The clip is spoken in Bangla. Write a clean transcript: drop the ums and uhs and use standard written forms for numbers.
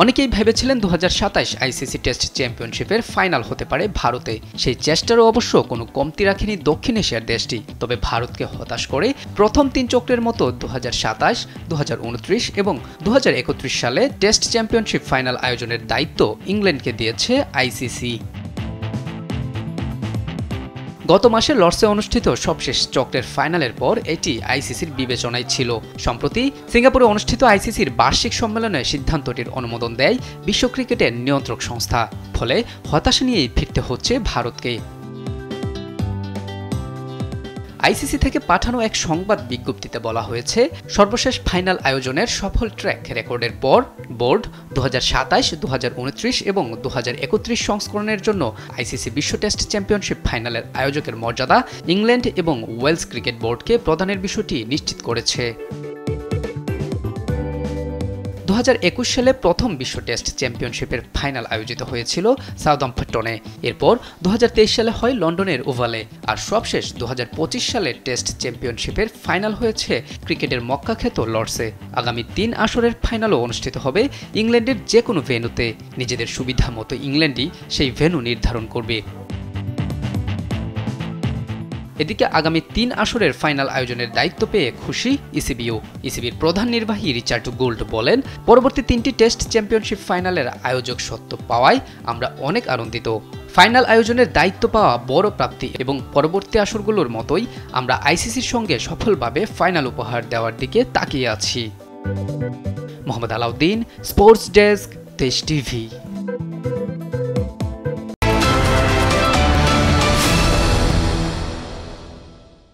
অনেকেই ভেবেছিলেন 2027 আইসিসি টেস্ট চ্যাম্পিয়নশিপের ফাইনাল হতে পারে ভারতে। সেই চেষ্টারও অবশ্য কোনো কমতি রাখেনি দক্ষিণ এশিয়ার দেশটি। তবে ভারতকে হতাশ করে প্রথম 3 চক্রের মতো 2027, 2029 এবং 2031 সালে টেস্ট চ্যাম্পিয়নশিপ ফাইনাল আয়োজনের দায়িত্ব ইংল্যান্ডকে দিয়েছে আইসিসি। গত মাসে লর্ডসে অনুষ্ঠিত সবশেষ চক্রের ফাইনালের পর এটি আইসিসির বিবেচনায় ছিল। সম্প্রতি সিঙ্গাপুরে অনুষ্ঠিত আইসিসির বার্ষিক সম্মেলনে সিদ্ধান্তটির অনুমোদন দেয় বিশ্ব ক্রিকেটের নিয়ন্ত্রক সংস্থা। ফলে হতাশা নিয়েই ফিরতে হচ্ছে ভারতকে। আইসিসি থেকে পাঠানো এক সংবাদ বিজ্ঞপ্তিতে বলা হয়েছে, সর্বশেষ ফাইনাল আয়োজনের সফল ট্র্যাক রেকর্ডের পর বোর্ড 2027, 2029 এবং 2031 সংস্করণের জন্য আইসিসি বিশ্ব টেস্ট চ্যাম্পিয়নশিপ ফাইনালের আয়োজকের মর্যাদা ইংল্যান্ড এবং ওয়েলস ক্রিকেট বোর্ডকে প্রদানের বিষয়টি নিশ্চিত করেছে। 2021 সালে প্রথম বিশ্ব টেস্ট চ্যাম্পিয়নশিপের ফাইনাল আয়োজিত হয়েছিল সাউদাম্পটনে। এরপর 2023 সালে হয় লন্ডনের ওভালে। আর সবশেষ 2025 সালে টেস্ট চ্যাম্পিয়নশিপের ফাইনাল হয়েছে ক্রিকেটের মক্কাখ্যাত লর্ডসে। আগামী 3 আসরের ফাইনালও অনুষ্ঠিত হবে ইংল্যান্ডের যে কোনো ভেন্যুতে। নিজেদের সুবিধা মতো ইংল্যান্ডই সেই ভেন্যু নির্ধারণ করবে। এদিকে আগামী 3 আসরের ফাইনাল আয়োজনের দায়িত্ব পেয়ে খুশি ইসিবিও। ইসিবির প্রধান নির্বাহী রিচার্ড গোল্ড বলেন, পরবর্তী 3টি টেস্ট চ্যাম্পিয়নশিপ ফাইনালের আয়োজক সত্ত্ব পাওয়ায় আমরা অনেক আনন্দিত। ফাইনাল আয়োজনের দায়িত্ব পাওয়া বড় প্রাপ্তি এবং পরবর্তী আসরগুলোর মতোই আমরা আইসিসির সঙ্গে সফলভাবে ফাইনাল উপহার দেওয়ার দিকে তাকিয়ে আছি। মোহাম্মদ আলাউদ্দিন, স্পোর্টস ডেস্ক, দেশ টিভি।